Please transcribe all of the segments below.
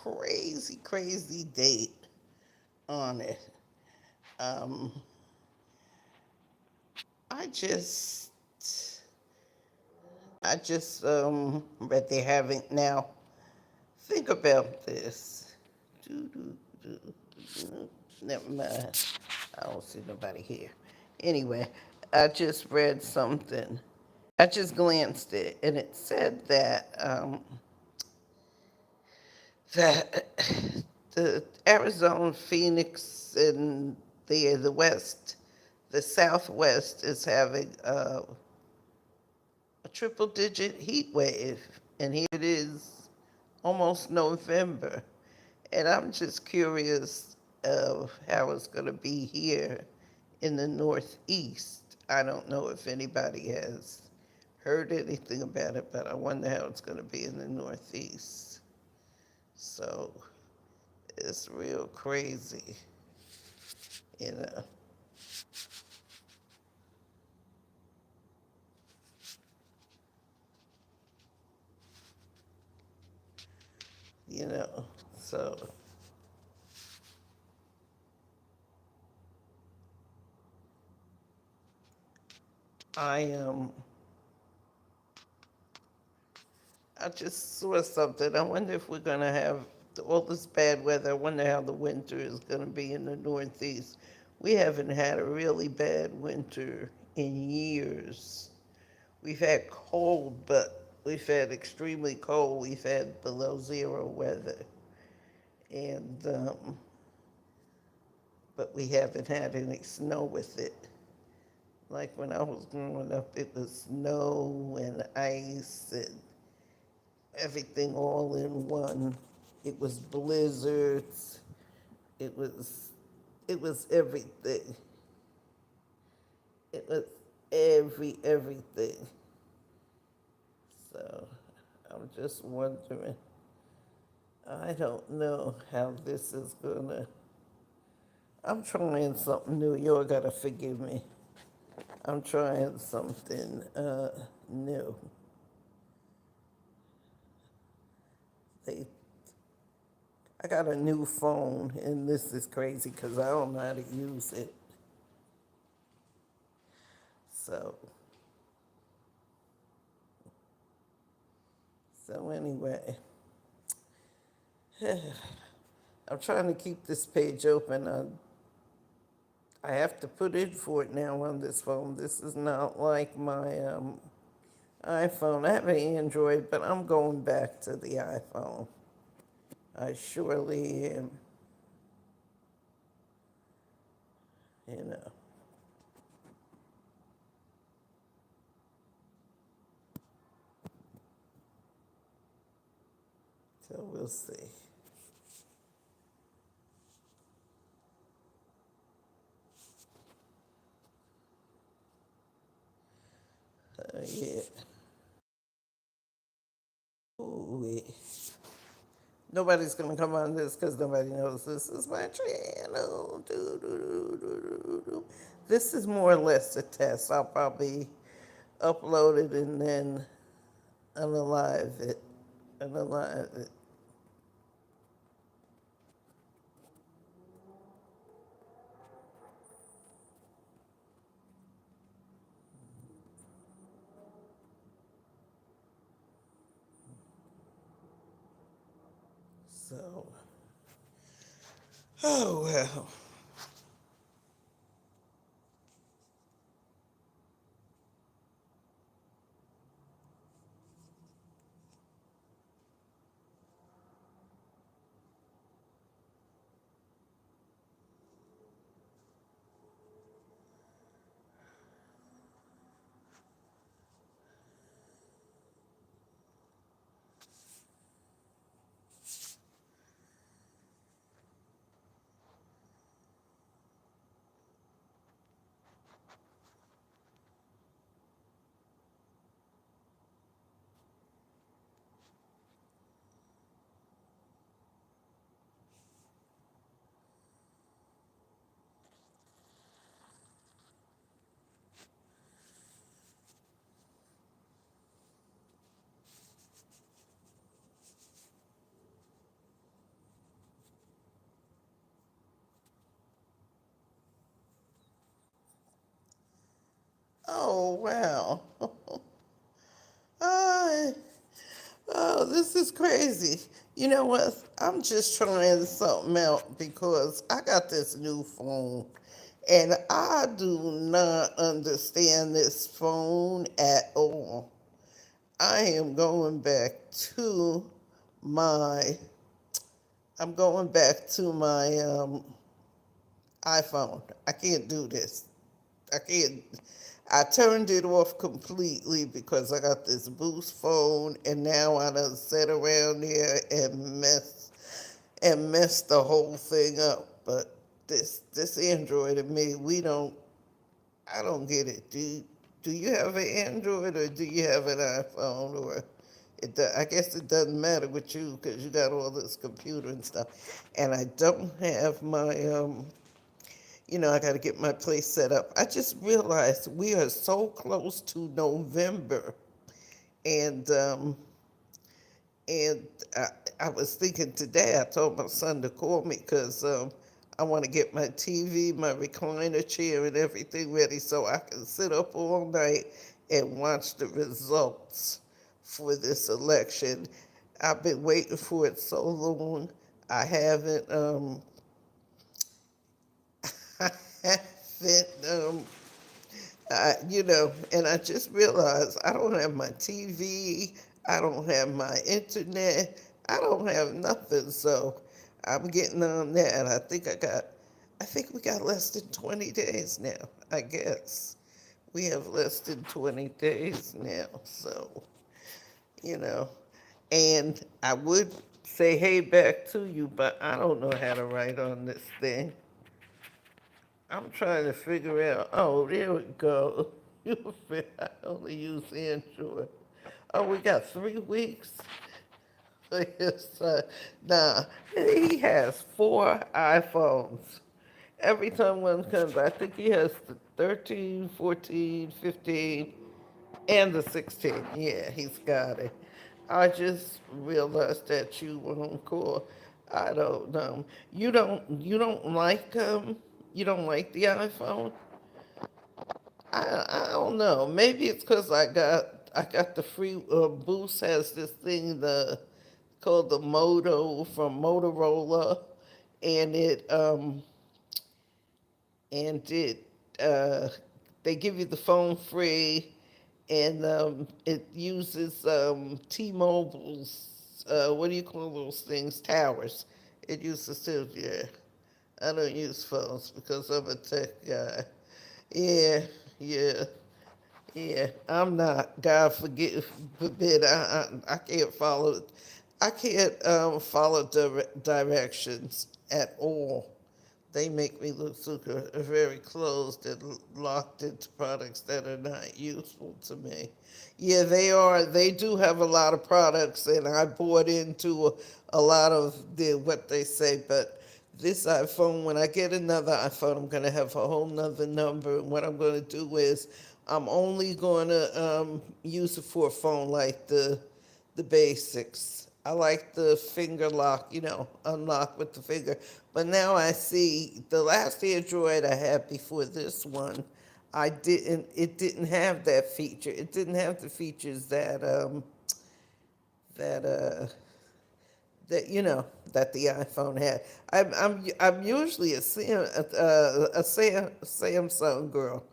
crazy, crazy date on it. Um, I just, read they haven't now. Think about this. Doo, doo, doo, doo. Never mind. I don't see nobody here. Anyway, I just read something. I just glanced at it, and it said that the Arizona, Phoenix, and the West, the Southwest is having a triple-digit heat wave, and here it is, almost November, and I'm just curious of how it's going to be here in the Northeast. I don't know if anybody has heard anything about it, but I wonder how it's going to be in the Northeast. So it's real crazy, you know. You know. So I I just saw something. I wonder if we're gonna have all this bad weather. I wonder how the winter is gonna be in the Northeast. We haven't had a really bad winter in years. We've had cold, but we've had extremely cold. We've had below zero weather, and but we haven't had any snow with it. Like when I was growing up, it was snow and ice and everything all in one. It was blizzards. It was it was everything. It was everything. So I'm just wondering. I don't know how this is gonna. I'm trying something new. Y'all gotta forgive me. I'm trying something new. They I got a new phone, and this is crazy because I don't know how to use it. So, so anyway, I'm trying to keep this page open. I have to put in for it now on this phone. This is not like my iPhone. I have an Android, but I'm going back to the iPhone. I surely am, you know. So we'll see. Yeah. Ooh, nobody's gonna come on this because nobody knows this is my channel. This is more or less a test. I'll probably upload it and then unalive it. Unalive it. So, oh well. Oh, wow. Uh, oh, this is crazy. You know what? I'm just trying something out because I got this new phone and I do not understand this phone at all. I am going back to my I'm going back to my iPhone. I can't do this. I can't. I turned it off completely because I got this Boost phone, and now I done sat around there and messed the whole thing up. But this Android and me, we don't. I don't get it. Do you have an Android or do you have an iPhone or? I guess it doesn't matter with you because you got all this computer and stuff, and I don't have my I got to get my place set up. I just realized we are so close to November, and and I, I was thinking today. I told my son to call me because I want to get my TV, my recliner chair, and everything ready so I can sit up all night and watch the results for this election. I've been waiting for it so long. I haven't. I haven't. And I just realized I don't have my TV, I don't have my internet, I don't have nothing. So I'm getting on that. I think we got less than 20 days now, I guess. We have less than 20 days now. So, you know, and I would say hey back to you, but I don't know how to write on this thing. I'm trying to figure out. Oh, there we go. I only use Android. Oh, we got 3 weeks. Yes, nah, he has 4 iPhones. Every time one comes, I think he has the 13, 14, 15, and the 16. Yeah, he's got it. I just realized that you were on call. I don't know. You don't like the iPhone? I don't know. Maybe it's because I got the free Boost has this thing called the Moto from Motorola, and it uh, they give you the phone free, and it uses T-Mobile's what do you call those things? Towers. It uses too. Yeah, I don't use phones because I'm a tech guy. Yeah, yeah. Yeah, I'm not. God forbid. I can't follow. I can't follow directions at all. They make me look super very closed and locked into products that are not useful to me. Yeah, they are. They do have a lot of products, and I bought into a lot of what they say. But this iPhone, when I get another iPhone, I'm going to have a whole nother number. And what I'm going to do is I'm only going to use it for a phone like the basics. I like the finger lock, unlock with the finger. But now I see the last Android I had before this one, it didn't have that feature. It didn't have the features that that the iPhone had. I'm usually a Samsung girl.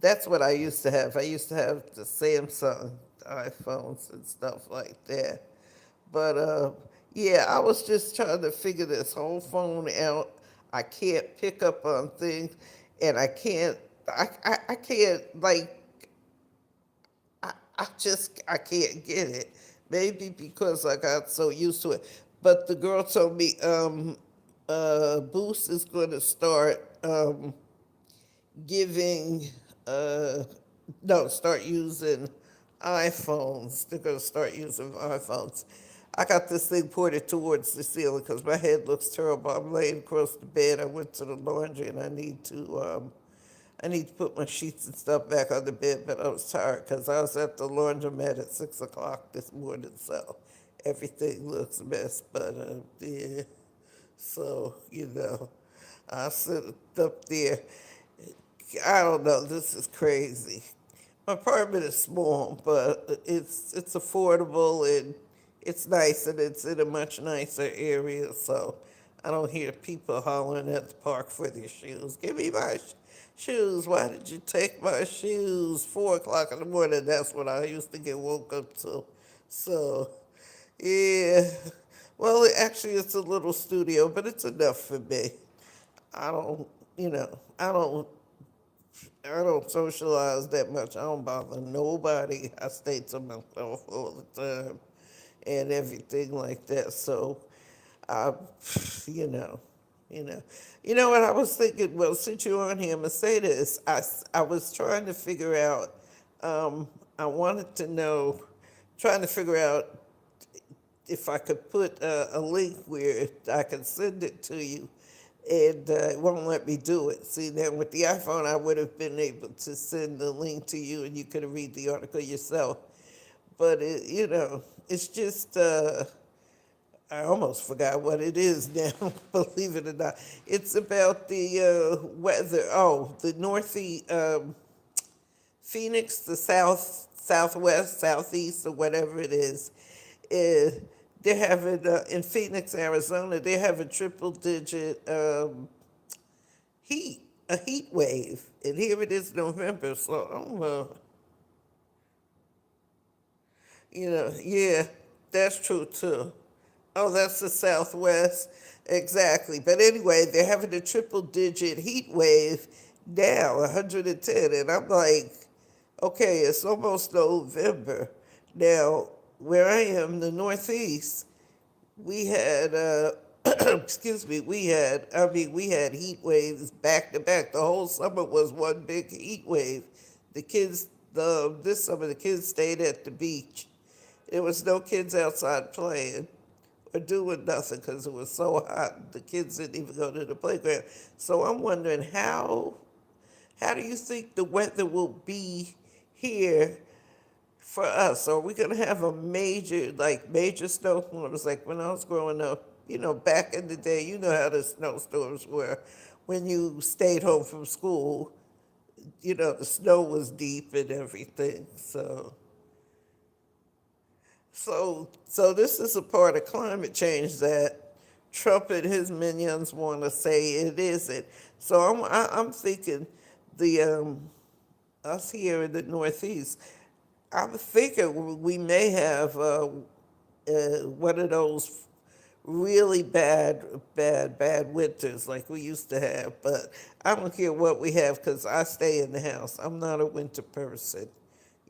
That's what I used to have. I used to have the Samsung iPhones and stuff like that. But yeah, I was just trying to figure this whole phone out. I can't pick up on things, and I can't like I can't get it. Maybe because I got so used to it. But the girl told me Boost is going to start giving, uh, no, start using iPhones. They're going to start using iPhones. I got this thing pointed towards the ceiling because my head looks terrible. I'm laying across the bed. I went to the laundry and I need to put my sheets and stuff back on the bed, but I was tired because I was at the laundromat at 6 o'clock this morning, so everything looks a mess. But yeah, so I sit up there. I don't know. This is crazy. My apartment is small, but it's affordable and it's nice and it's in a much nicer area. So I don't hear people hollering at the park for their shoes. Give me my shoes. Why did you take my shoes? 4 o'clock in the morning. That's what I used to get woke up to. So yeah. Well, actually, it's a little studio, but it's enough for me. I don't, I don't socialize that much. I don't bother nobody. I stay to myself all the time and everything like that. So, I, you know, you know, you know what I was thinking. Well, since you're on here, I'm gonna say this. I was trying to figure out. I wanted to know, trying to figure out if I could put a link where I can send it to you, and it won't let me do it. See, then with the iPhone, I would have been able to send the link to you, and you could have read the article yourself. But it's just I almost forgot what it is now. Believe it or not, it's about the weather. Oh, the northeast, Phoenix, the southwest, southeast, or whatever it is. Uh, they're having in Phoenix, Arizona. They're having triple digit heat, a heat wave, and here it is November. So yeah, that's true too. Oh, that's the Southwest. Exactly. But anyway, they're having a triple digit heat wave now, 110. And I'm like, okay, it's almost November. Now, where I am, the Northeast, we had, excuse me, we had heat waves back to back. The whole summer was one big heat wave. This summer, the kids stayed at the beach. There was no kids outside playing or doing nothing because it was so hot. The kids didn't even go to the playground. So I'm wondering how do you think the weather will be here for us? Are we gonna have a major snowstorms like when I was growing up? Back in the day, you know how the snowstorms were when you stayed home from school. The snow was deep and everything. So this is a part of climate change that Trump and his minions want to say it isn't. So I'm thinking the us here in the Northeast. I'm thinking we may have one of those really bad winters like we used to have. But I don't care what we have because I stay in the house. I'm not a winter person.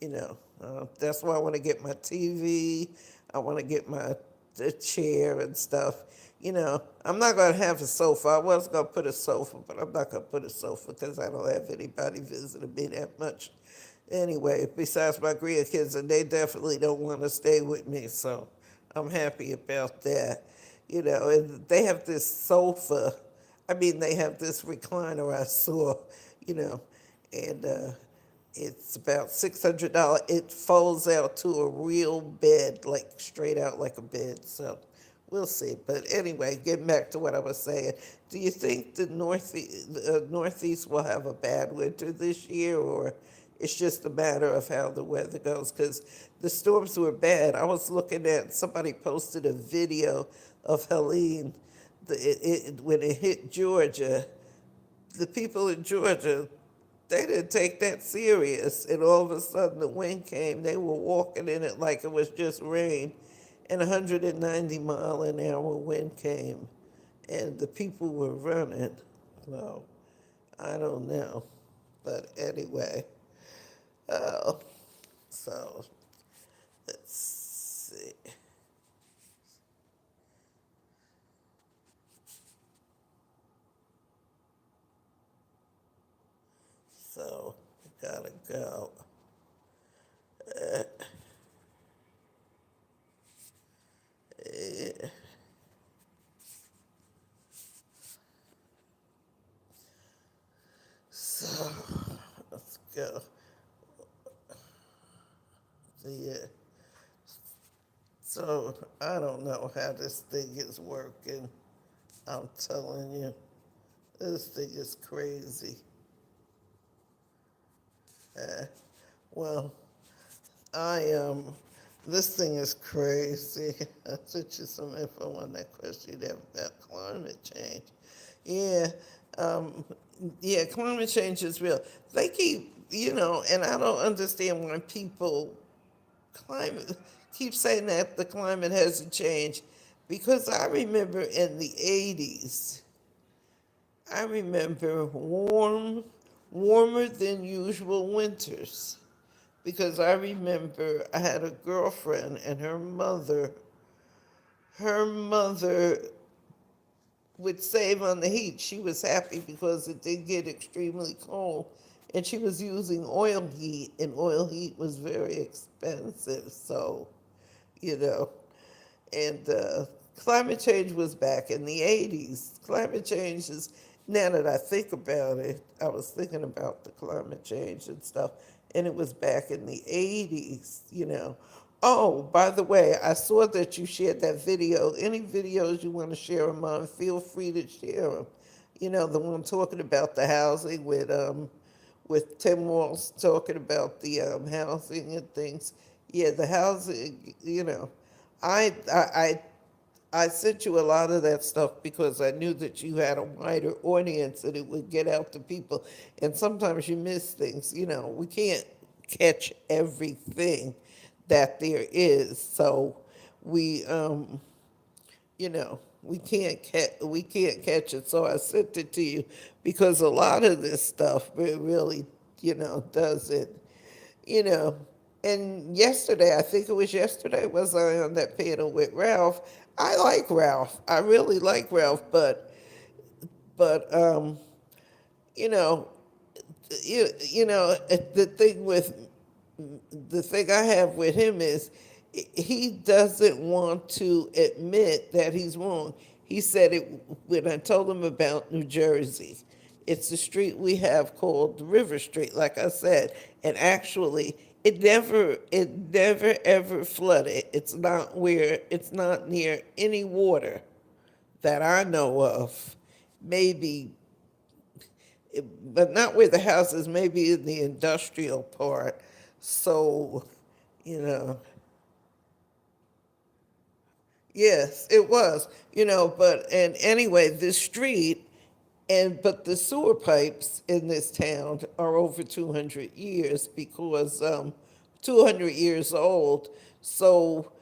That's why I want to get my TV. I want to get my the chair and stuff. I'm not going to have a sofa. I was going to put a sofa, but I'm not going to put a sofa because I don't have anybody visiting me that much. Anyway, besides my grandkids, and they definitely don't want to stay with me, so I'm happy about that. And they have this sofa. I mean, they have this recliner I saw, you know, and it's about $600. It folds out to a real bed, like straight out like a bed. So we'll see. But anyway, getting back to what I was saying, do you think the Northeast will have a bad winter this year, or it's just a matter of how the weather goes? Because the storms were bad. I was looking at, somebody posted a video of Helene when it hit Georgia. The people in Georgia, they didn't take that serious. And all of a sudden the wind came. They were walking in it like it was just rain. And 190-mile-an-hour wind came. And the people were running. So, I don't know. But anyway, so let's see. So, gotta go. Eh, So, let's go. Yeah. So, I don't know how this thing is working. I'm telling you, this thing is crazy. Well, I this thing is crazy. I sent you some info on that question there about climate change. Yeah, um, yeah, climate change is real. They keep, and I don't understand why people climate keep saying that the climate hasn't changed, because I remember in the '80s, I remember warmer than usual winters, because I remember I had a girlfriend and her mother would save on the heat. She was happy because it did get extremely cold, and she was using oil heat, and oil heat was very expensive. So, you know, and climate change was back in the '80s. Climate change is, now that I think about it, I was thinking about the climate change and stuff, and it was back in the '80s. Oh, by the way, I saw that you shared that video. Any videos you want to share them on, feel free to share them. The one talking about the housing with Tim Walz talking about the housing and things. Yeah, the housing. I I I I sent you a lot of that stuff because I knew that you had a wider audience and it would get out to people. And sometimes you miss things. We can't catch everything that there is. So we, we can't catch it. So I sent it to you because a lot of this stuff really, doesn't, you know. And yesterday, I think it was yesterday, was I on that panel with Ralph? I like Ralph. I really like Ralph, but you know, the thing I have with him is he doesn't want to admit that he's wrong. He said it when I told him about New Jersey. It's the street we have called River Street, like I said, and actually it never ever flooded. It's not near any water that I know of. Maybe, but not where the house is, maybe in the industrial part. So, you know, yes, it was, and anyway, this street, but the sewer pipes in this town are over 200 years because 200 years old. So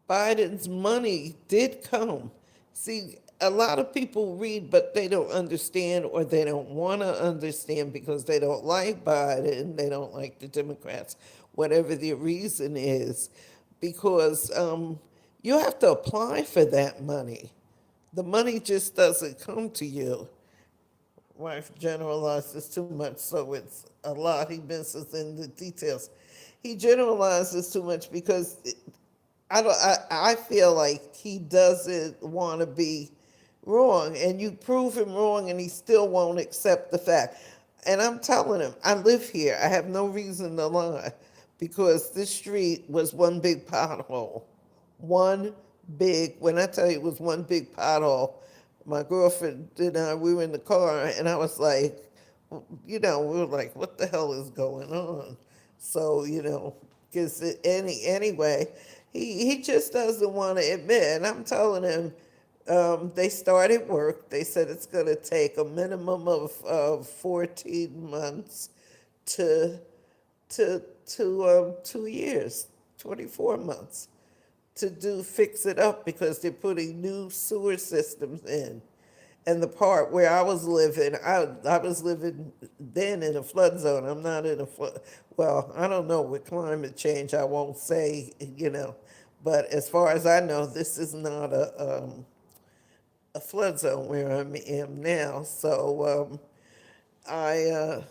Biden's money did come. See, a lot of people read, but they don't understand, or they don't want to understand because they don't like Biden, they don't like the Democrats, whatever the reason is, because you have to apply for that money. The money just doesn't come to you. Wife generalizes too much, so it's a lot. He misses in the details. He generalizes too much because I don't. I feel like he doesn't want to be wrong, and you prove him wrong, and he still won't accept the fact. And I'm telling him, I live here. I have no reason to lie, because this street was one big pothole. One big. When I tell you it was one big pothole, my girlfriend and I, we were in the car, and I was like, we were like, what the hell is going on? So, because anyway, he just doesn't want to admit. And I'm telling him, they started work. They said it's going to take a minimum of 14 months to, to 2 years, 24 months to fix it up, because they're putting new sewer systems in. And the part where I was living, I was living then in a flood zone. I'm not in a flood. Well, I don't know with climate change. I won't say. But as far as I know, this is not a flood zone where I am now. So I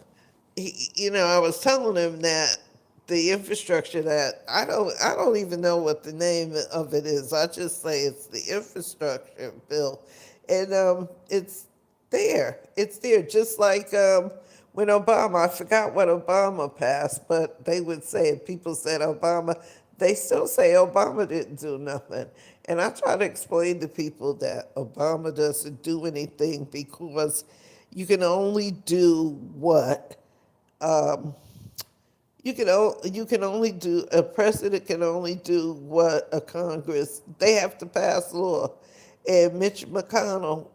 was telling him that the infrastructure, that I don't even know what the name of it is. I just say it's the infrastructure bill, and it's there, just like when Obama. I forgot what Obama passed, but they would say it. People said Obama. They still say Obama didn't do nothing. And I try to explain to people that Obama doesn't do anything because you can only do what You can only do a president can only do what a Congress they have to pass law, and Mitch McConnell,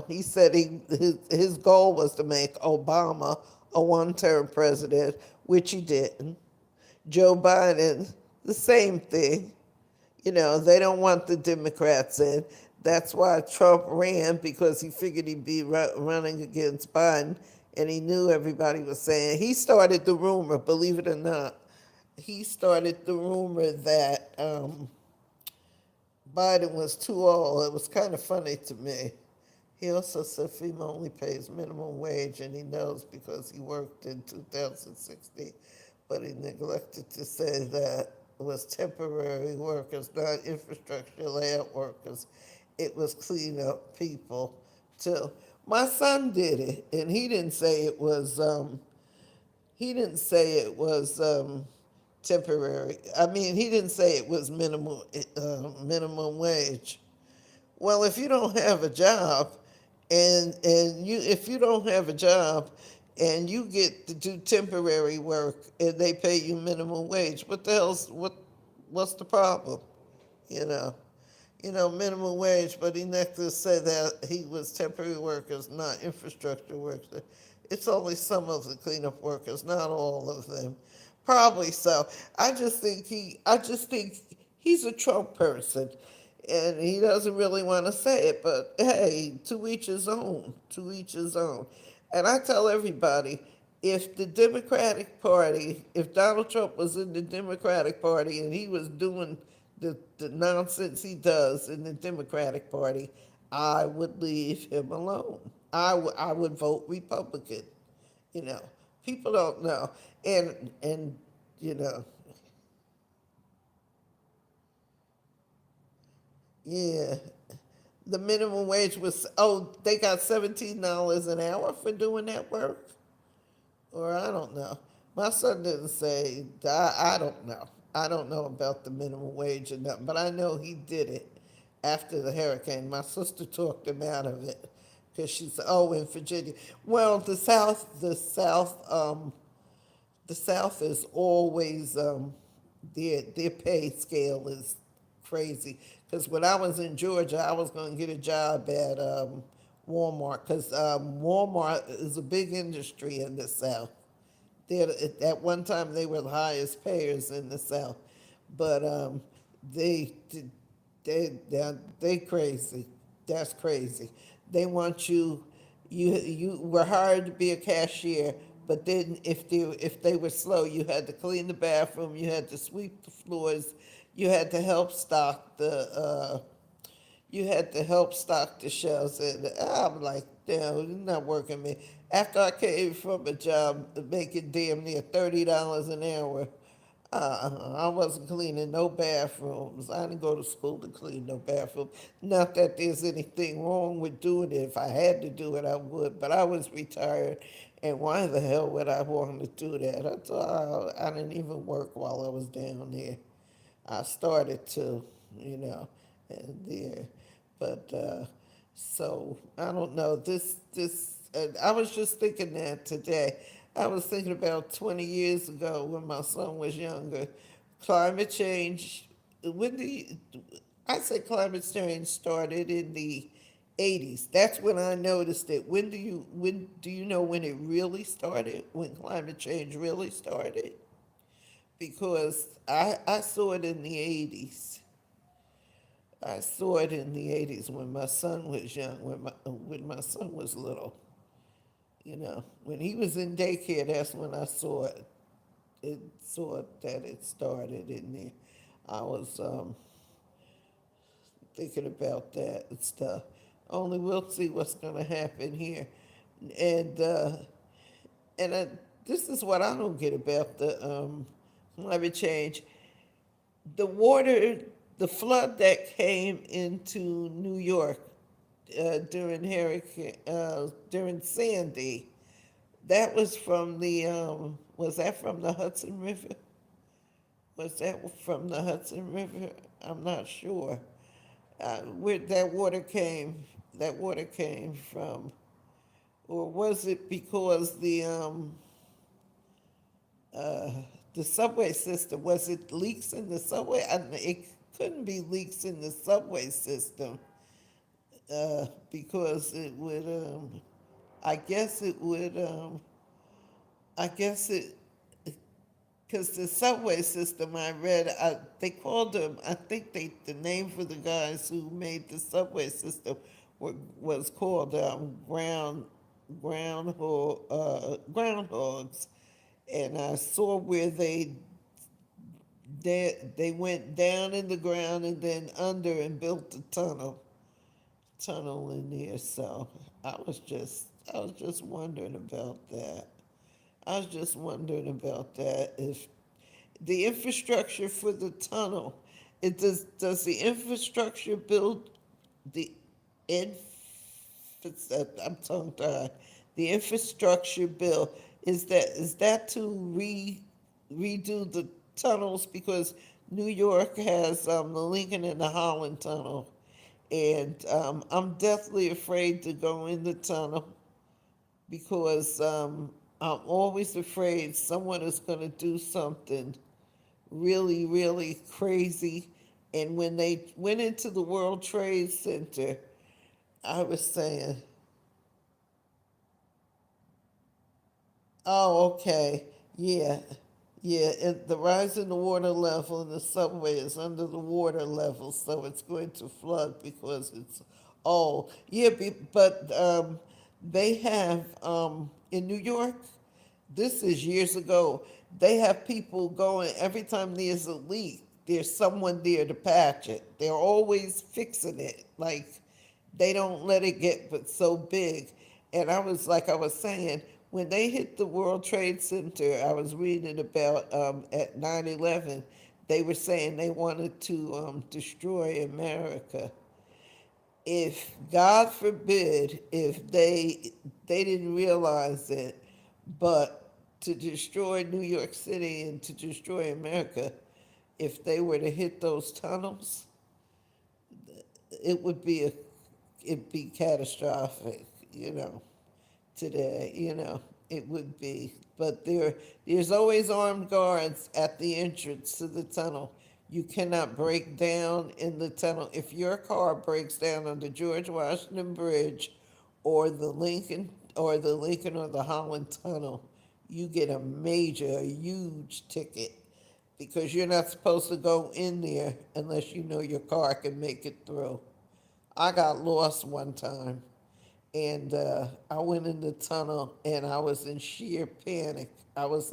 he said his goal was to make Obama a one-term president, which he didn't. Joe Biden, the same thing. They don't want the Democrats in. That's why Trump ran, because he figured he'd be running against Biden, and he knew everybody was saying. He started the rumor, believe it or not. He started the rumor that Biden was too old. It was kind of funny to me. He also said FEMA only pays minimum wage, and he knows because he worked in 2016, but he neglected to say that it was temporary workers, not infrastructure layout workers. It was cleanup people too. My son did it, and he didn't say it was. He didn't say it was temporary. I mean, he didn't say it was minimum wage. Well, if you don't have a job, and you if you don't have a job, and you get to do temporary work, and they pay you minimum wage, what's the problem? You know, minimum wage. But he next said that he was temporary workers, not infrastructure workers. It's only some of the cleanup workers, not all of them. Probably so. I just think he's a Trump person, and he doesn't really want to say it. But hey, to each his own. To each his own. And I tell everybody, if the Democratic Party, if Donald Trump was in the Democratic Party and he was doing the nonsense he does in the Democratic Party, I would leave him alone. I would vote Republican. You know, people don't know, and you know, yeah. The minimum wage was, they got $17 an hour for doing that work, or I don't know. My son didn't say. I don't know. I don't know about the minimum wage or nothing, but I know he did it after the hurricane. My sister talked him out of it because she said, "Oh, in Virginia." Well, the South is always their pay scale is crazy. Because when I was in Georgia, I was going to get a job at Walmart, because Walmart is a big industry in the South. At one time, they were the highest payers in the South, but they they crazy. That's crazy. They want you. You were hired to be a cashier, but then if they were slow, you had to clean the bathroom, you had to sweep the floors, you had to help stock the shelves. And I'm like, no, it's not working me. After I came from a job making damn near $30 an hour, I wasn't cleaning no bathrooms. I didn't go to school to clean no bathroom. Not that there's anything wrong with doing it. If I had to do it, I would. But I was retired, and why the hell would I want to do that? I thought I didn't even work while I was down there. I started to, you know, and there, but so I don't know. I was just thinking that today. I was thinking about 20 years ago when my son was younger. Climate change. When the I say climate change started in the 80s. That's when I noticed it. When do you know when it really started? When climate change really started? Because I saw it in the 80s. I saw it in the 80s when my son was young, when my son was little. When he was in daycare, that's when I saw it. Saw that it started in there. I was thinking about that and stuff. Only we'll see what's going to happen here. And this is what I don't get about the climate change. The water, the flood that came into New York during Sandy, that was that from the Hudson River? Was that from the Hudson River? I'm not sure. Where that water came from, or was it because uh, the subway system. Was it leaks in the subway? It couldn't be leaks in the subway system because it would. I guess it would. I guess it because the subway system I read, they called them. I think the name for the guys who made the subway system was called groundhogs, and I saw where they went down in the ground and then under and built a tunnel in there. So I was just wondering about that. I was just wondering about that. If the infrastructure for the tunnel, does the infrastructure build the inf I'm tongue tied. The infrastructure bill, is that to redo the tunnels, because New York has the Lincoln and the Holland Tunnel, and I'm deathly afraid to go in the tunnel because I'm always afraid someone is going to do something really, really crazy. And when they went into the World Trade Center, I was saying, oh, okay, yeah, yeah, and the rise in the water level in the subway is under the water level, so it's going to flood because it's old. Yeah, but they have in New York, this is years ago, they have people going, every time there's a leak, there's someone there to patch it. They're always fixing it. Like, they don't let it get but so big. And I was like I was saying, when they hit the World Trade Center, I was reading about at 9/11, they were saying they wanted to destroy America. If God forbid, if they didn't realize it, but to destroy New York City and to destroy America, if they were to hit those tunnels, it would be it'd be catastrophic, today, it would be. But there's always armed guards at the entrance to the tunnel. You cannot break down in the tunnel. If your car breaks down on the George Washington Bridge or the Lincoln or the Holland Tunnel, you get a huge ticket because you're not supposed to go in there unless you know your car can make it through. I got lost one time, and I went in the tunnel and I was in sheer panic. I was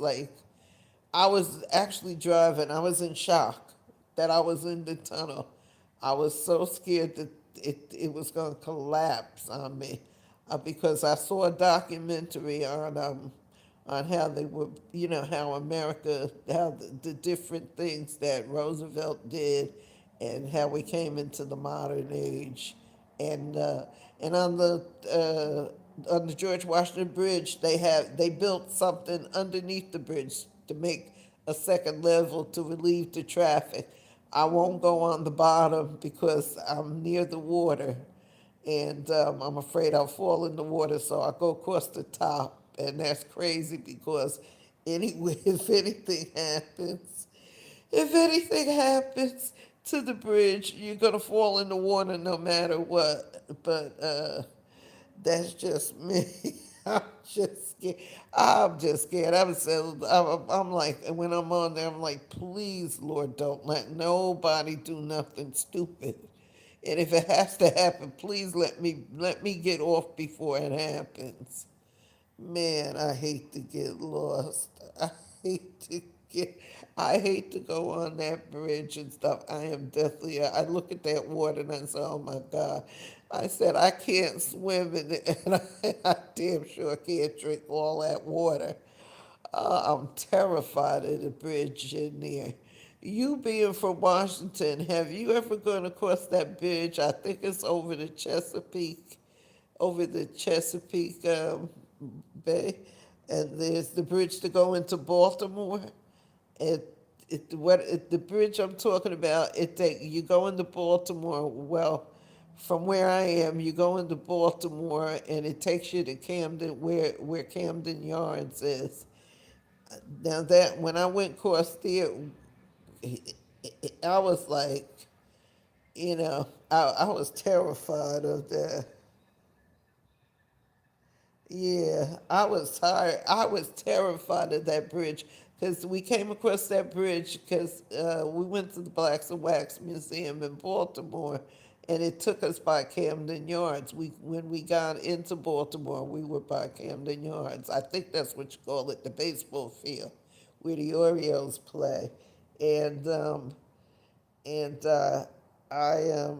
actually driving. I was in shock that I was in the tunnel. I was so scared that it was going to collapse on me because I saw a documentary on how they were, how America, how the different things that Roosevelt did, and how we came into the modern age, and uh, and on the George Washington Bridge, they built something underneath the bridge to make a second level to relieve the traffic. I won't go on the bottom because I'm near the water, and I'm afraid I'll fall in the water, so I go across the top, and that's crazy because anyway, if anything happens to the bridge, you're gonna fall in the water no matter what. But that's just me. I'm just scared. I'm just scared. I'm like, when I'm on there, I'm like, please, Lord, don't let nobody do nothing stupid. And if it has to happen, please let me get off before it happens. Man, I hate to get lost. I hate to get, I hate to go on that bridge and stuff. I am deathly, I look at that water and I say, oh my God. I said, I can't swim in it, and I damn sure can't drink all that water. I'm terrified of the bridge in there. You being from Washington, have you ever gone across that bridge? I think it's over the Chesapeake Bay, and there's the bridge to go into Baltimore. The bridge I'm talking about, you go into Baltimore. Well, from where I am, you go into Baltimore, and it takes you to Camden, where Camden Yards is, Now that when I went across there, I was like, I was terrified of that. Yeah, I was tired. I was terrified of that bridge because we came across that bridge because we went to the Blacks and Wax Museum in Baltimore, and it took us by Camden Yards. When we got into Baltimore, we were by Camden Yards. I think that's what you call it, the baseball field, where the Orioles play, and and I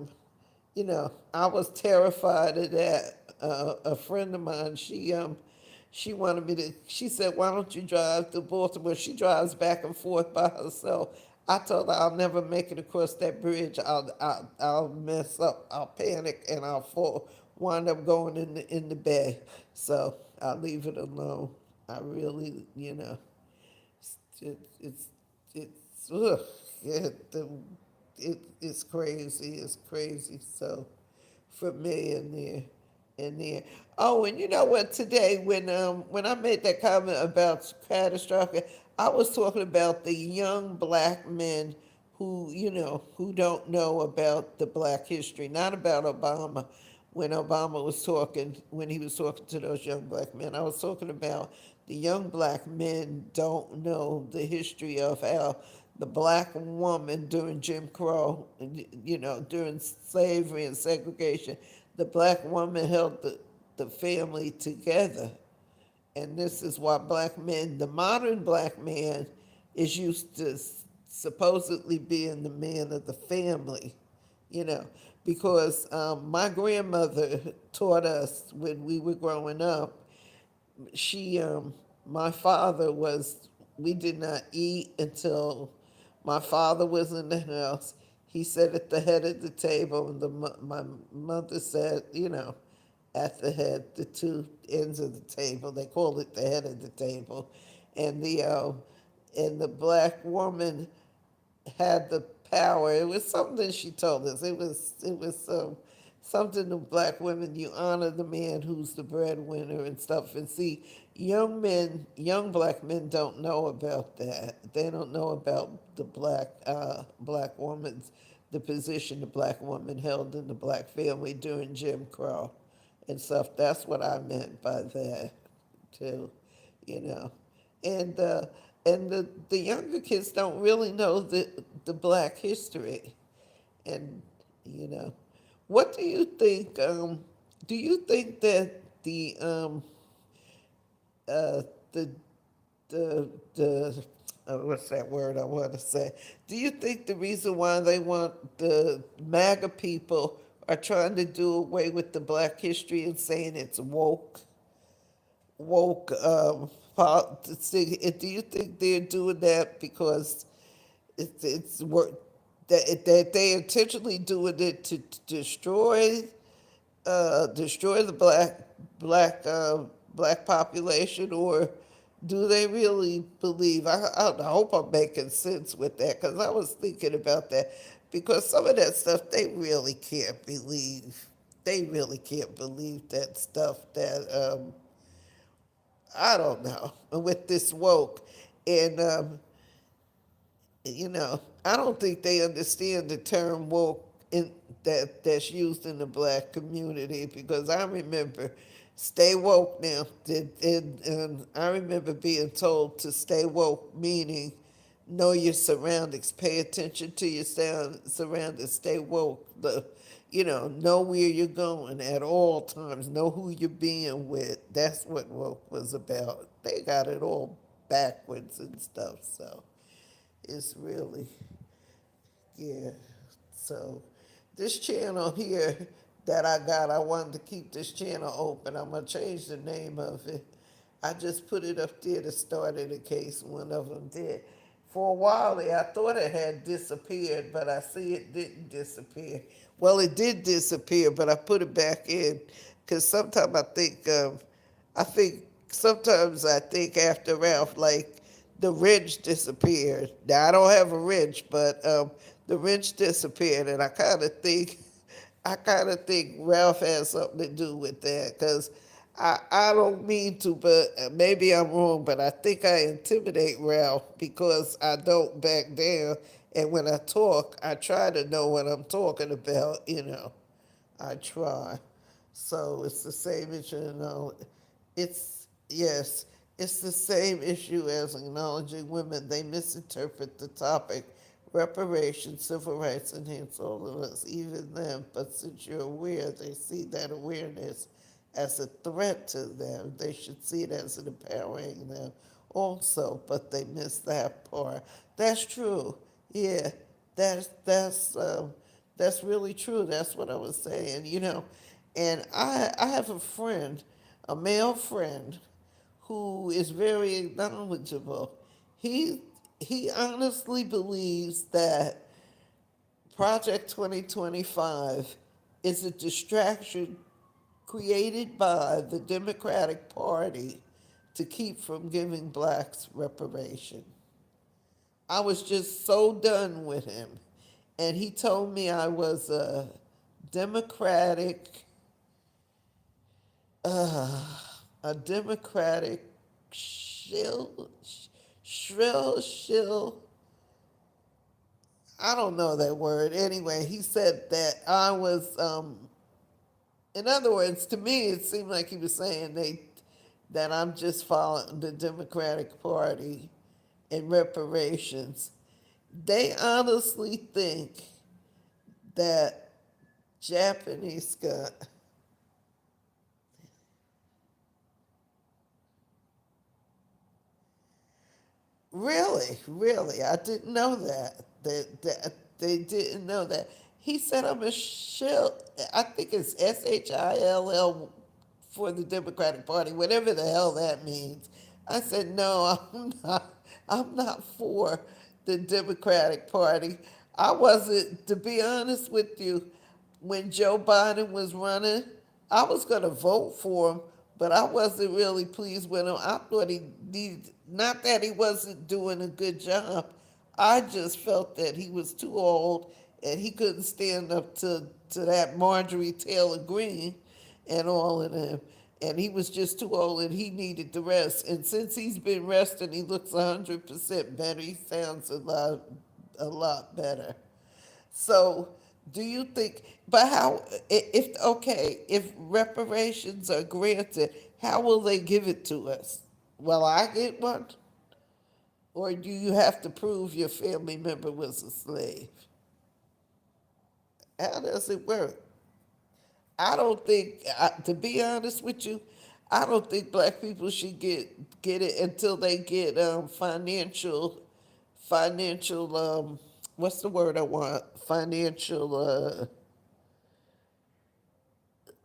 I was terrified of that. A friend of mine, she wanted me to. She said, "Why don't you drive to Baltimore?" She drives back and forth by herself. I told her I'll never make it across that bridge. I'll mess up. I'll panic and I'll fall. Wind up going in the bay. So I'll leave it alone. I really, it, it's it's ugh, it's crazy. It's crazy. So for me in there. Oh, and you know what? Today, when I made that comment about catastrophic, I was talking about the young black men who who don't know about the black history, not about Obama. When he was talking to those young black men, I was talking about the young black men don't know the history of how the black woman during Jim Crow, during slavery and segregation, the black woman held the family together. And this is why black men, the modern black man, is used to supposedly being the man of the family, you know, because my grandmother taught us when we were growing up. She, my father was, we did not eat until my father was in the house. He sat at the head of the table, and my mother sat, at the head, the two ends of the table. They called it the head of the table, and the black woman had the power. It was something she told us. It was something to black women. You honor the man who's the breadwinner and stuff. And see, young black men don't know about that. They don't know about the black woman's the position the black woman held in the black family during Jim Crow and stuff. That's what I meant by that too, you know. And the younger kids don't really know the black history. And what do you think? Do you think that uh, the what's that word I want to say? Do you think the reason why they want the MAGA people are trying to do away with the black history and saying it's woke do you think they're doing that because it's work that they intentionally doing it to destroy the black population, or do they really believe? I hope I'm making sense with that, because I was thinking about that, because some of that stuff they really can't believe. They really can't believe that stuff that I don't know with this woke. And I don't think they understand the term woke that's used in the black community, because I remember stay woke now. And I remember being told to stay woke, meaning know your surroundings, pay attention to your surroundings, stay woke. Know where you're going at all times, know who you're being with. That's what woke was about. They got it all backwards and stuff, so it's really, yeah. So this channel here that I got, I wanted to keep this channel open. I'm gonna change the name of it. I just put it up there to start it in case one of them did. For a while there, I thought it had disappeared, but I see it didn't disappear. Well, it did disappear, but I put it back in because sometimes sometimes I think after Ralph, like the wrench disappeared. Now I don't have a wrench, but the wrench disappeared, and I kind of think Ralph has something to do with that, because I don't mean to, but maybe I'm wrong, but I think I intimidate Ralph because I don't back down. And when I talk, I try to know what I'm talking about. I try. So it's the same issue. Yes, it's the same issue as acknowledging women. They misinterpret the topic. Reparations, civil rights enhance all of us, even them. But since you're aware, they see that awareness as a threat to them. They should see it as an empowering them also, but they miss that part. That's true. Yeah, that's really true. That's what I was saying. And I have a friend, a male friend, who is very knowledgeable. He he honestly believes that Project 2025 is a distraction created by the Democratic Party to keep from giving blacks reparation. I was just so done with him. And he told me I was a Democratic, uh, a Democratic shill, shill. I don't know that word. Anyway, he said that I was, in other words, to me, it seemed like he was saying that I'm just following the Democratic Party in reparations. They honestly think that Japanese Scott. Really, really, I didn't know that. That they didn't know that. He said I'm a shill. I think it's SHILL for the Democratic Party, whatever the hell that means. I said no, I'm not. I'm not for the Democratic Party. I wasn't, to be honest with you, when Joe Biden was running, I was going to vote for him, but I wasn't really pleased with him. I thought he needed, not that he wasn't doing a good job, I just felt that he was too old and he couldn't stand up to that Marjorie Taylor Greene and all of them. And he was just too old and he needed the rest. And since he's been resting, he looks 100% better. He sounds a lot better. So, do you think, but how, if, okay, if reparations are granted, how will they give it to us? Will I get one? Or do you have to prove your family member was a slave? How does it work? I don't think, to be honest with you, I don't think black people should get it until they get financial what's the word I want? Financial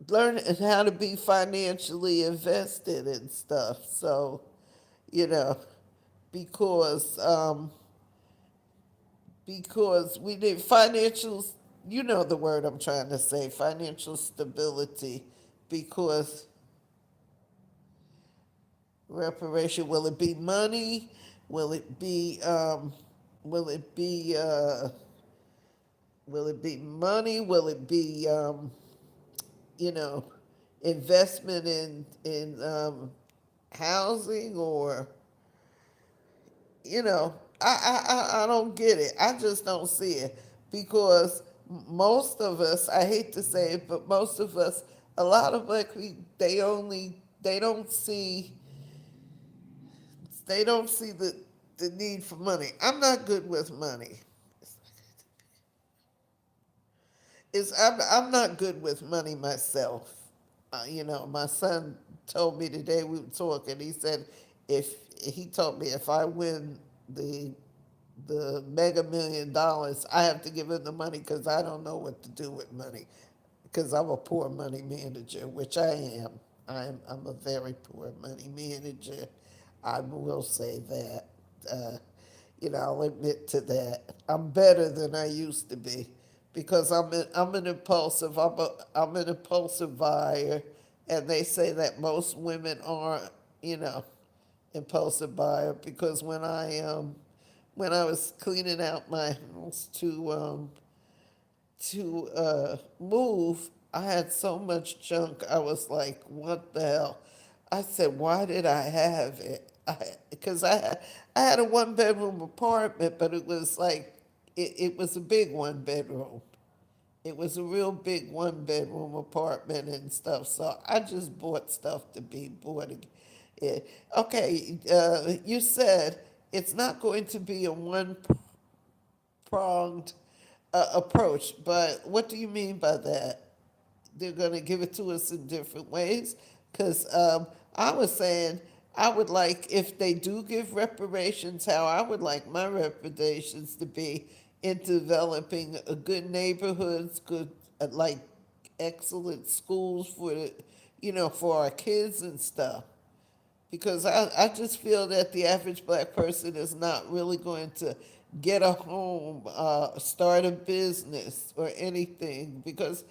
learning how to be financially invested and stuff. So, you know, because because we need financial, you know the word I'm trying to say, financial stability, because reparation, will it be money? Will it be will it be will it be money? Will it be you know, investment in housing, or I don't get it. I just don't see it because most of us, I hate to say it, but most of us, a lot of black people, they don't see the need for money. I'm not good with money. I'm not good with money myself. My son told me today we were talking. He said if he told me if I win the the Mega $1 million, I have to give him the money because I don't know what to do with money because I'm a poor money manager, which I am. I'm a very poor money manager. I will say that. Uh, I'll admit to that. I'm better than I used to be because I'm an impulsive buyer, and they say that most women are, you know, impulsive buyer because when I was cleaning out my house to move, I had so much junk. I was like, what the hell? I said, why did I have it? Because I had a one bedroom apartment, but it was like, it was a big one bedroom. It was a real big one bedroom apartment and stuff. So I just bought stuff to be bought. Okay, you said it's not going to be a one pronged approach, but what do you mean by that? They're going to give it to us in different ways? Because I was saying I would like, if they do give reparations, how I would like my reparations to be in developing a good neighborhoods, good, like excellent schools for the, for our kids and stuff. Because I just feel that the average black person is not really going to get a home, start a business or anything, because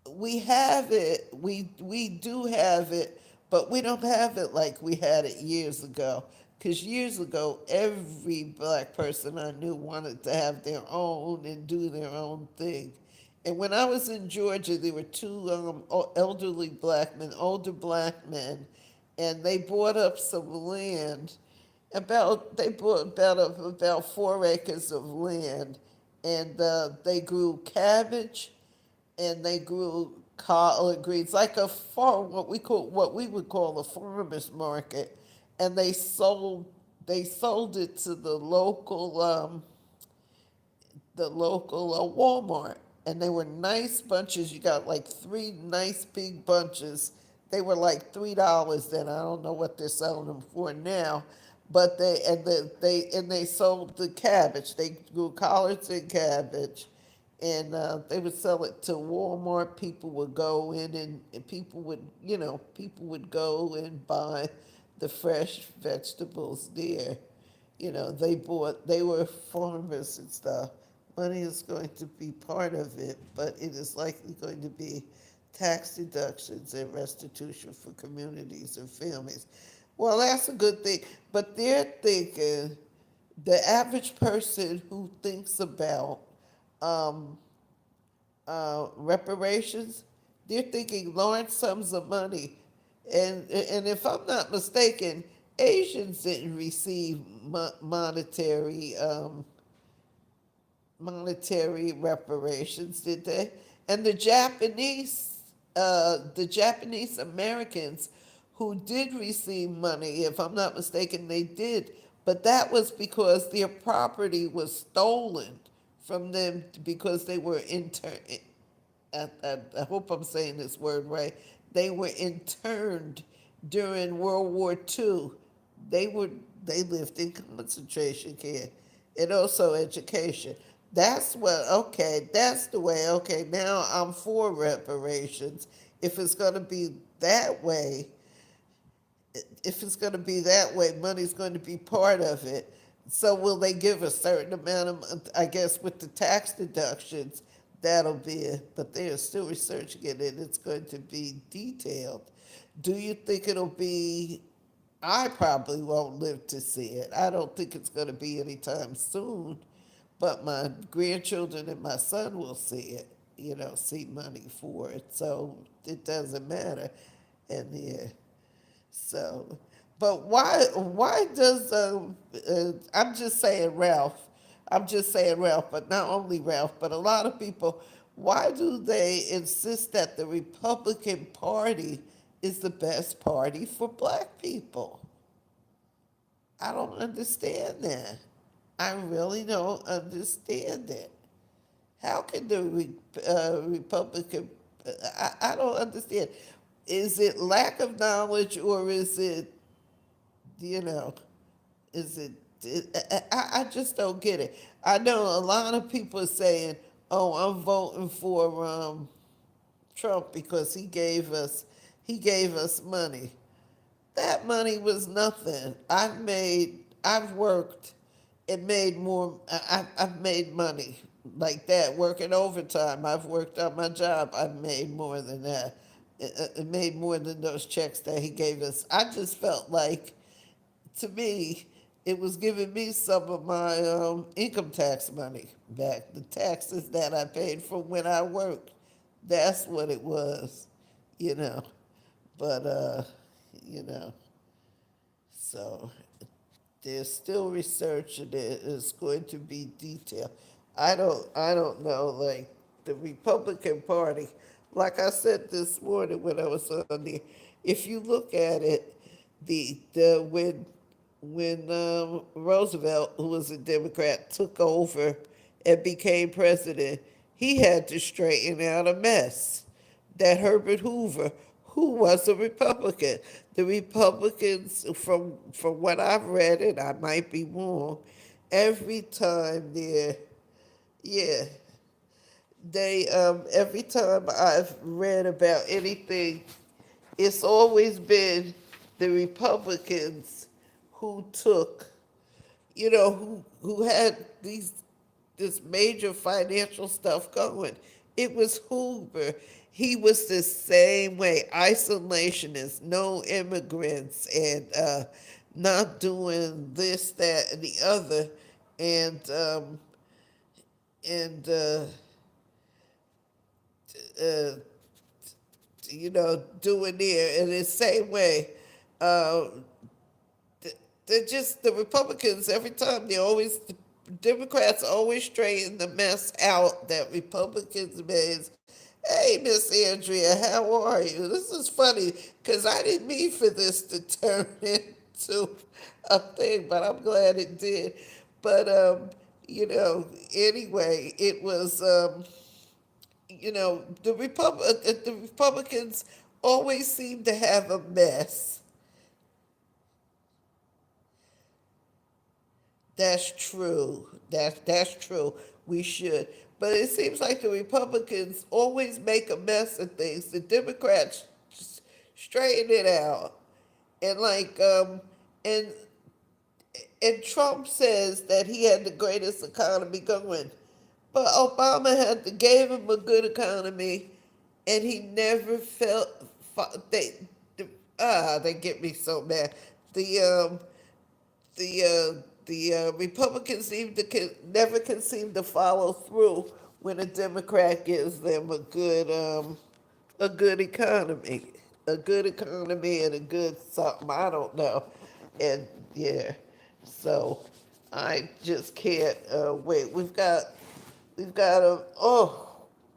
we have it, we do have it, but we don't have it like we had it years ago. Because years ago, every black person I knew wanted to have their own and do their own thing. And when I was in Georgia, there were two elderly black men, older black men, and they bought up some land. They bought about 4 acres of land, and they grew cabbage, and they grew collard greens, like a farm, what we would call a farmers market, and they sold it to the local Walmart, and they were nice bunches. You got like three nice big bunches. They were like $3 then. I don't know what they're selling them for now, but they sold the cabbage. They grew collards and cabbage, and they would sell it to Walmart. People would go in, and people would go and buy the fresh vegetables there. They were farmers and stuff. Money is going to be part of it, but it is likely going to be tax deductions and restitution for communities and families. Well, that's a good thing, but they're thinking, the average person who thinks about um, reparations, they're thinking large sums of money. And if I'm not mistaken, Asians didn't receive monetary reparations, did they? And the Japanese Americans who did receive money, if I'm not mistaken, they did, but that was because their property was stolen from them because they were I hope I'm saying this word right. They were interned during World War II. They were they lived in concentration camp, and also education. That's the way. Okay, now I'm for reparations. If it's going to be that way, money's going to be part of it. So will they give a certain amount of, I guess with the tax deductions, that'll be it. But they are still researching it, and it's going to be detailed. Do you think it'll be, I probably won't live to see it. I don't think it's going to be anytime soon, but my grandchildren and my son will see it, see money for it. So it doesn't matter. And yeah. So, but why does I'm just saying Ralph, but not only Ralph, but a lot of people, why do they insist that the Republican Party is the best party for black people? I don't understand that. I really don't understand it. How can the Republican? I don't understand. Is it lack of knowledge, or is it, you know, is it? I just don't get it. I know a lot of people are saying, "Oh, I'm voting for Trump because he gave us money." That money was nothing. I've worked and made more. I've made money like that working overtime. I've worked on my job. I've made more than that. It made more than those checks that he gave us. I just felt like, to me, it was giving me some of my income tax money back, the taxes that I paid from when I worked. That's what it was, you know. But you know, so there's still research and it is going to be detailed. I don't know, like the Republican Party, like I said this morning when I was on there, if you look at it, the when Roosevelt, who was a Democrat, took over and became president, he had to straighten out a mess. That Herbert Hoover, who was a Republican, the Republicans, from what I've read, and I might be wrong, every time yeah, every time I've read about anything, it's always been the Republicans who took, who had this major financial stuff going. It was Hoover. He was the same way, isolationist, no immigrants, and not doing this, that, and the other, and and uh, doing there in the same way. Uh, they're just the Republicans. Every time they always the Democrats always straighten the mess out that Republicans made. Hey, Miss Andrea, how are you? This is funny because I didn't mean for this to turn into a thing, but I'm glad it did. But anyway, it was the Republicans always seem to have a mess. That's true. That's true. We should. But it seems like the Republicans always make a mess of things. The Democrats just straighten it out. And and and Trump says that he had the greatest economy going. But Obama gave him a good economy and he never felt they get me so mad. The Republicans never can seem to follow through when a Democrat gives them a good economy and a good something. I don't know, and yeah, so I just can't wait. We've got a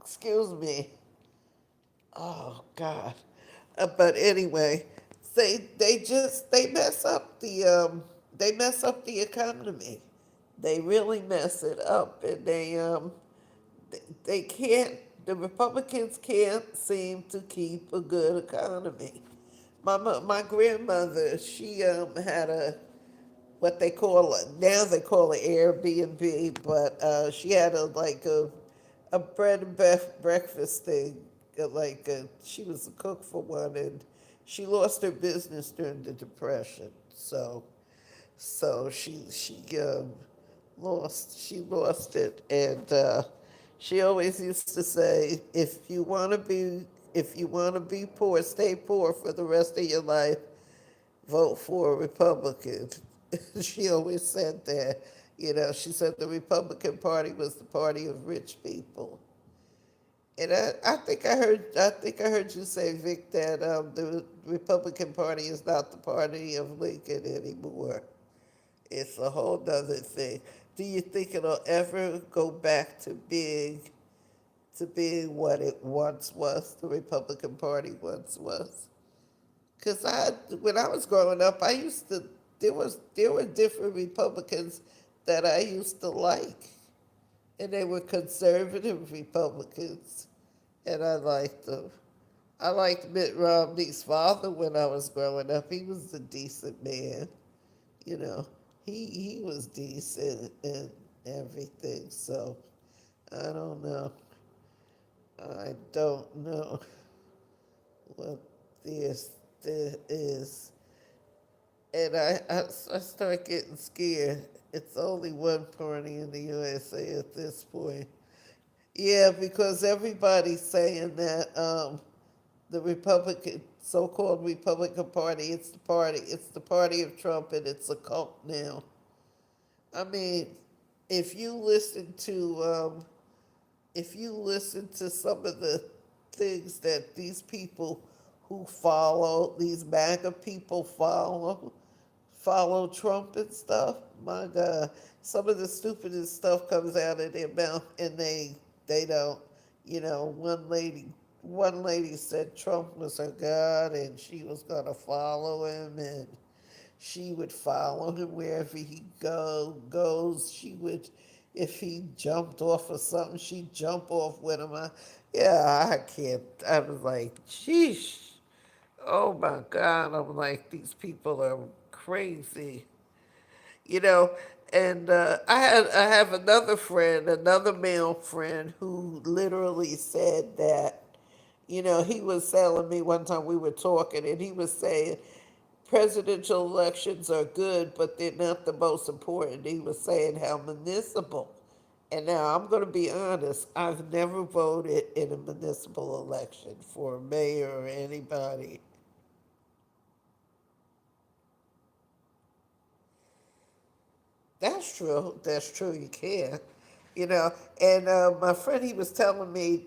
excuse me. Oh God. But anyway, they mess up the economy. They really mess it up, and they can't. The Republicans can't seem to keep a good economy. My grandmother, she had a what they call it now, they call it Airbnb, but she had a bread and breakfast thing. She was a cook for one, and she lost her business during the Depression. So she lost it, and she always used to say, if you want to be poor, stay poor for the rest of your life. Vote for a Republican. She always said that. She said the Republican Party was the party of rich people. And I think I heard you say, Vic, that the Republican Party is not the party of Lincoln anymore. It's a whole nother thing. Do you think it'll ever go back to being what it once was, the Republican Party once was? Because when I was growing up, there were different Republicans that I used to like, and they were conservative Republicans, and I liked them. I liked Mitt Romney's father when I was growing up. He was a decent man, you know. He was decent and everything. So I don't know. I don't know what this is. And I start getting scared. It's only one party in the USA at this point. Yeah, because everybody's saying that the so-called Republican Party, it's the party of Trump, and it's a cult now. I mean, if you listen to if you listen to some of things that these people who follow, these MAGA people follow Trump and stuff. My God, some of the stupidest stuff comes out of their mouth, and they don't. You know, one lady said Trump was her God, and she was gonna follow him, and she would follow him wherever he goes. She would, if he jumped off or something, she'd jump off with him. Yeah, I can't. I was like, sheesh. Oh my God. I'm like, these people are crazy, you know. And I have another friend, another male friend, who literally said that, he was telling me one time we were talking, and he was saying presidential elections are good, but they're not the most important. He was saying how municipal. And now I'm going to be honest, I've never voted in a municipal election for a mayor or anybody. That's true. That's true. You can. You know, and my friend, he was telling me,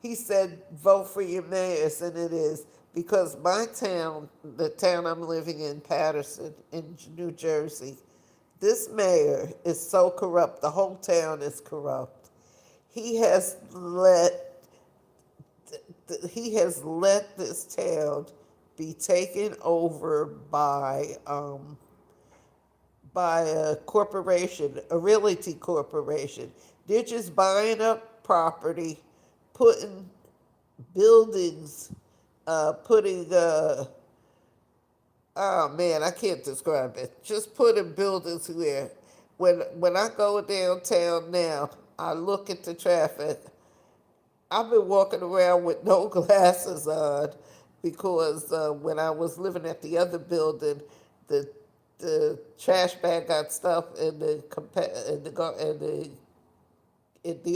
he said, vote for your mayors, and it is because my town, the town I'm living in, Patterson, in New Jersey, this mayor is so corrupt. The whole town is corrupt. He has let he has let this town be taken over by a corporation, a realty corporation. They're just buying up property, putting buildings, putting, oh man, I can't describe it. Just putting buildings where, when I go downtown now, I look at the traffic. I've been walking around with no glasses on because when I was living at the other building, the the trash bag got stuffed in the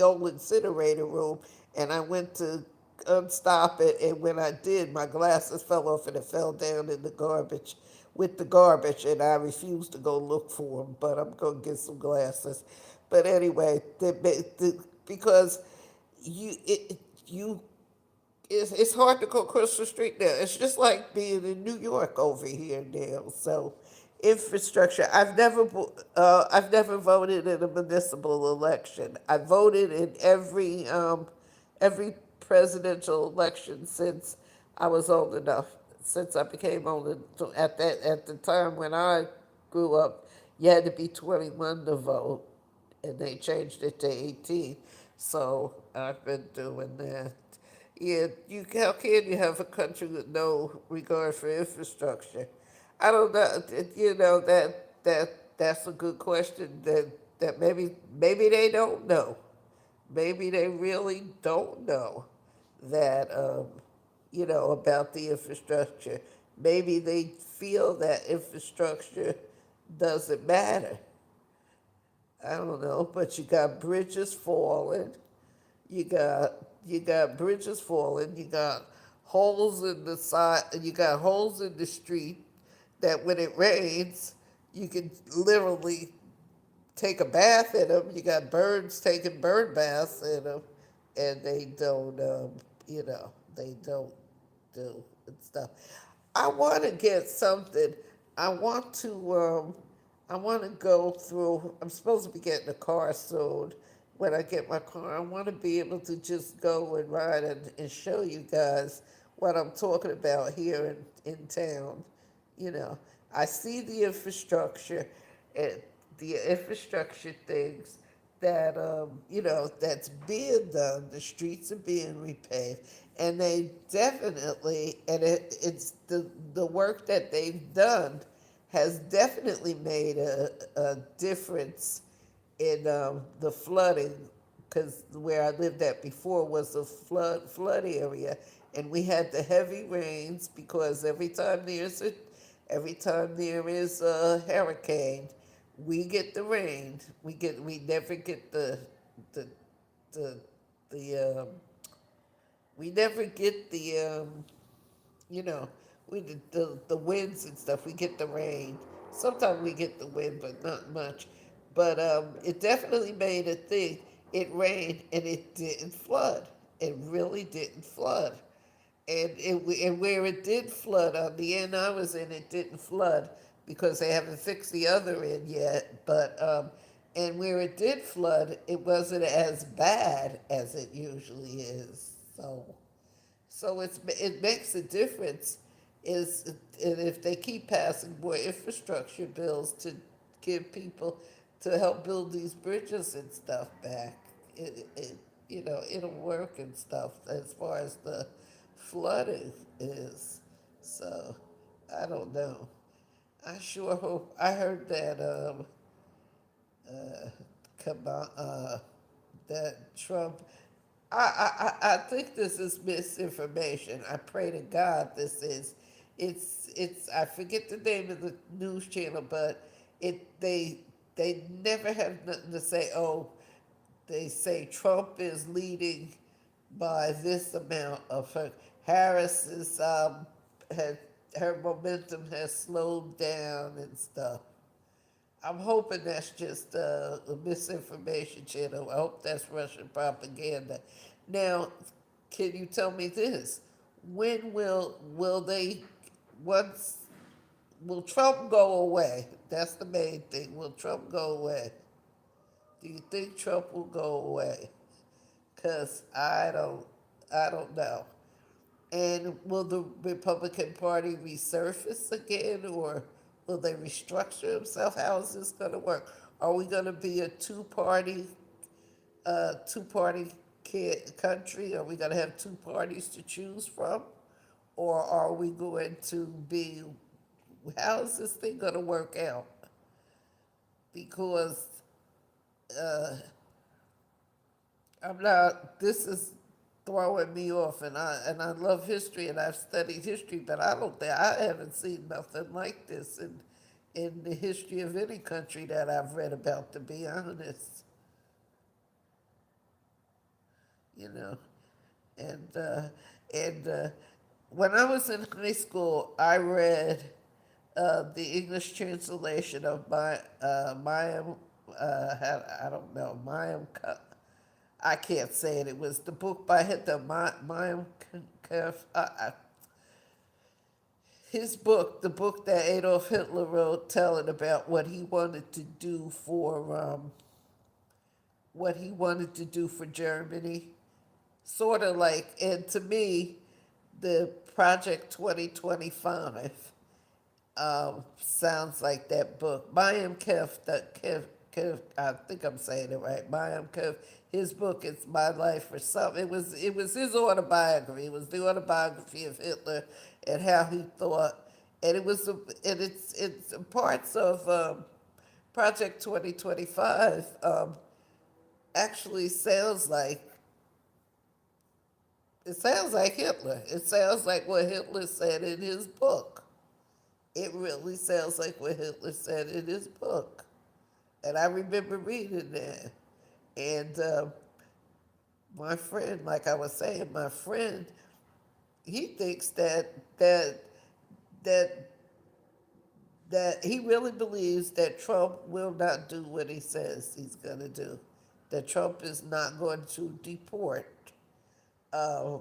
old incinerator room, and I went to unstop it, and when I did, my glasses fell off and it fell down in the garbage with the garbage, and I refused to go look for them, but I'm going to get some glasses. But anyway, because you it, you it's hard to go across the street now. It's just like being in New York over here now. So, infrastructure. I've never voted in a municipal election. I voted in every presidential election since I was old enough. Since I became old, at the time when I grew up, you had to be 21 to vote, and they changed it to 18. So I've been doing that. Yeah, how can you have a country with no regard for infrastructure? I don't know. That's a good question. That maybe they don't know. Maybe they really don't know that about the infrastructure. Maybe they feel that infrastructure doesn't matter. I don't know, but you got bridges falling. You got you got bridges falling. You got holes in the side. You got holes in the street that when it rains, you can literally take a bath in them. You got birds taking bird baths in them, and they don't do and stuff. I want to get something. I want to. I want to go through. I'm supposed to be getting a car soon. When I get my car, I want to be able to just go and ride and show you guys what I'm talking about here in town. You know, I see the infrastructure, and the infrastructure things that that's being done. The streets are being repaved, and they definitely, and it's the work that they've done has definitely made a difference in the flooding, because where I lived at before was a flood area, and we had the heavy rains because every time there is a hurricane, we get the rain. We never get the the the we never get you know we the winds and stuff. We get the rain. Sometimes we get the wind, but not much. But it definitely made a thing. It rained and it didn't flood. It really didn't flood. And where it did flood, on the end I was in, it didn't flood because they haven't fixed the other end yet. And where it did flood, it wasn't as bad as it usually is. It makes a difference. And if they keep passing more infrastructure bills to give people to help build these bridges and stuff back, it it'll work and stuff as far as the flooding is. So I don't know. I sure hope. I heard that come on, that Trump. I think this is misinformation. I pray to God this is. It's. I forget the name of the news channel, but they never have nothing to say. Oh, they say Trump is leading by this amount of her. Harris is had her momentum has slowed down and stuff. I'm hoping that's just a misinformation channel. I hope that's Russian propaganda. Now, can you tell me this? When will they once will Trump go away? That's the main thing. Will Trump go away? Do you think Trump will go away? Cause I don't know. And will the Republican Party resurface again, or will they restructure themselves? How is this going to work? Are we going to be a two-party country? Are we going to have two parties to choose from, or are we going to be? How is this thing going to work out? Because uh, I'm not. This is throwing me off, and I love history, and I've studied history, but I don't think I haven't seen nothing like this in the history of any country that I've read about. To be honest, you know, and when I was in high school, I read the English translation of my Mayim. I don't know Mayim. I can't say it. It was the book by Hitler, Mayim Kampf. His book, the book that Adolf Hitler wrote, telling about what he wanted to do for Germany. Sort of like, and to me, the Project 2025 sounds like that book. Mayim Kef, I think I'm saying it right. Mayim Kef, his book, It's My Life or something. It was his autobiography. It was the autobiography of Hitler and how he thought. And it's parts of Project 2025 actually sounds like Hitler. It sounds like what Hitler said in his book. It really sounds like what Hitler said in his book. And I remember reading that. And my friend, like I was saying, my friend, he thinks that that he really believes that Trump will not do what he says he's going to do. That Trump is not going to deport uh,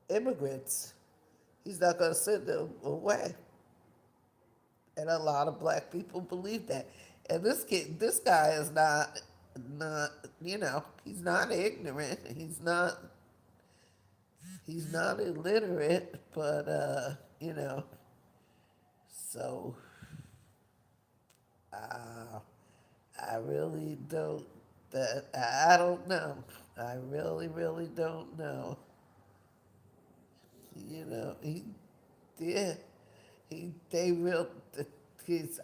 immigrants. He's not going to send them away. And a lot of black people believe that. And this guy is not, he's not ignorant. He's not illiterate, but so uh, I really don't. That I don't know. I really, really don't know. He did. They real.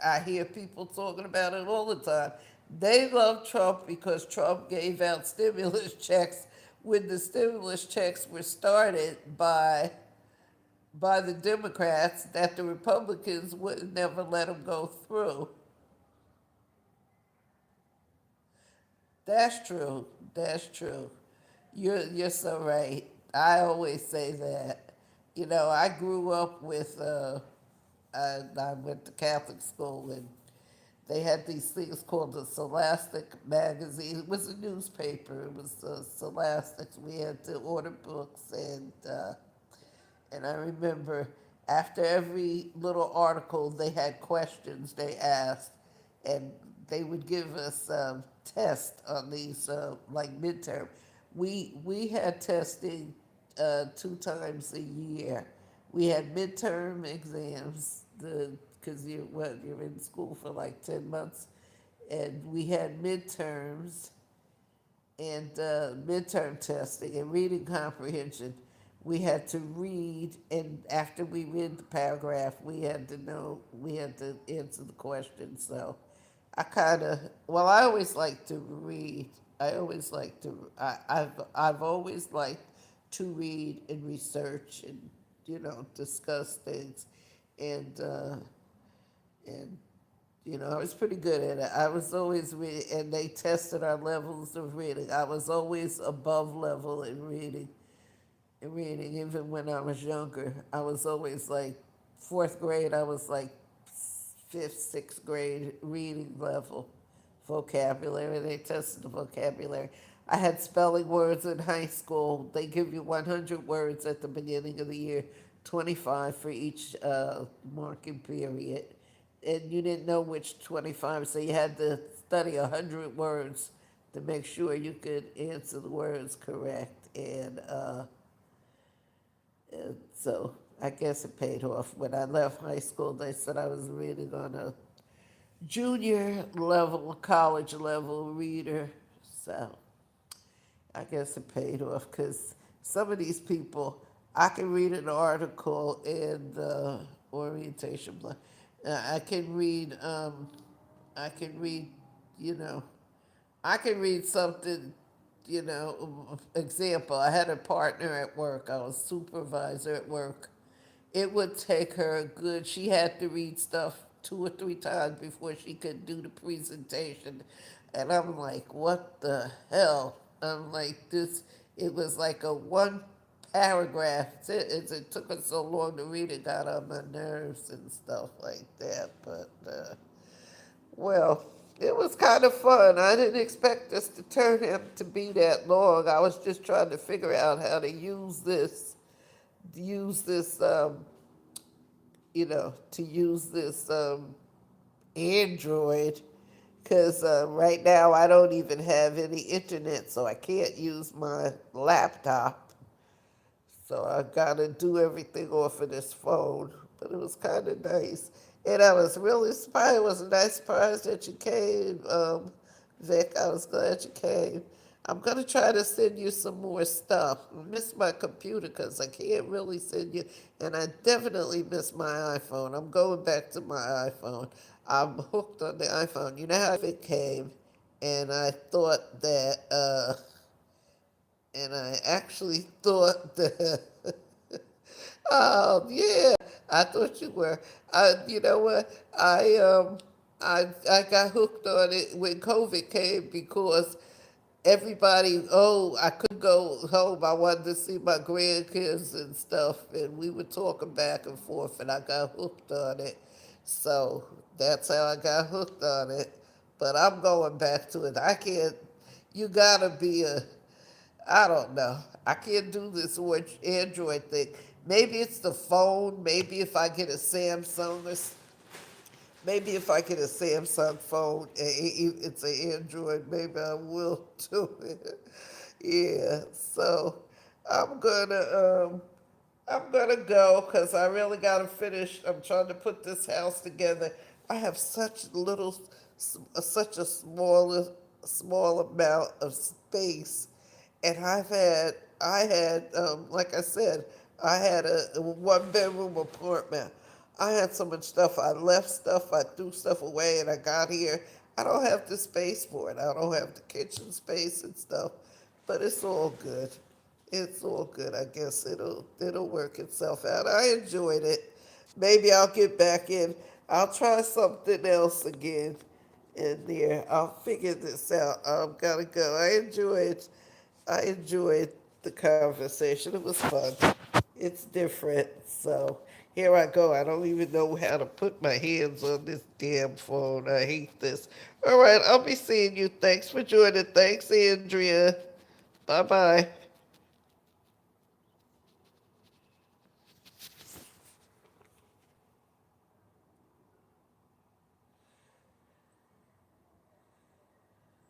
I hear people talking about it all the time. They love Trump because Trump gave out stimulus checks when the stimulus checks were started by the Democrats that the Republicans would never let them go through. That's true. That's true. You're so right. I always say that. I grew up with I went to Catholic school, and They had these things called the Scholastic magazine. It was a newspaper. It was Scholastic. We had to order books, and I remember after every little article, they had questions they asked, and they would give us tests on these like midterm. We had testing 2 times a year. We had midterm exams, because you're in school for like 10 months, and we had midterms and midterm testing and reading comprehension. We had to read, and after we read the paragraph, we had to answer the question. So I always like to read. I've always liked to read and research and, discuss things. And, and I was pretty good at it. I was always reading, and they tested our levels of reading. I was always above level in reading. Even when I was younger, I was always like fourth grade. I was like fifth, sixth grade reading level, vocabulary. They tested the vocabulary. I had spelling words in high school. They give you 100 words at the beginning of the year, 25 for each marking period. And you didn't know which 25, so you had to study 100 words to make sure you could answer the words correct. And so I guess it paid off. When I left high school, they said I was reading on a junior level, college level reader. So I guess it paid off, because some of these people, I can read an article in the orientation blog. I can read, I can read, you know, I can read something, example. I had a partner at work. I was supervisor at work. It would take her she had to read stuff 2 or 3 times before she could do the presentation. And I'm like, what the hell? I'm like, it was like a one paragraph. It took us so long to read, it got on my nerves and stuff like that. But, well, it was kind of fun. I didn't expect us to turn him to be that long. I was just trying to figure out how to use this, to use this Android, because right now I don't even have any internet, so I can't use my laptop. So I got to do everything off of this phone. But it was kind of nice. And I was really surprised. It was a nice surprise that you came, Vic. I was glad you came. I'm going to try to send you some more stuff. I miss my computer because I can't really send you. And I definitely miss my iPhone. I'm going back to my iPhone. I'm hooked on the iPhone. You know how it came? And I thought that, and I actually thought that, oh yeah, I thought you were. You know what? I got hooked on it when COVID came, because I could go home. I wanted to see my grandkids and stuff, and we were talking back and forth, and I got hooked on it. So that's how I got hooked on it. But I'm going back to it. I can't. You gotta be I don't know. I can't do this Android thing. Maybe it's the phone. Maybe if I get a Samsung, maybe if I get a Samsung phone, it's an Android, maybe I will do it. Yeah. So I'm gonna go, because I really gotta finish. I'm trying to put this house together. I have such a small amount of space, and I had, like I said, I had a 1 bedroom apartment. I had so much stuff. I left stuff, I threw stuff away, and I got here. I don't have the space for it. I don't have the kitchen space and stuff, but it's all good. It's all good. I guess it'll work itself out. I enjoyed it. Maybe I'll get back in. I'll try something else again in there. I'll figure this out. I've gotta go. I enjoyed the conversation. It was fun. It's different. So Here I go. I don't even know how to put my hands on this damn phone. I hate this. All right, I'll be seeing you. Thanks for joining. Thanks, Andrea. Bye bye.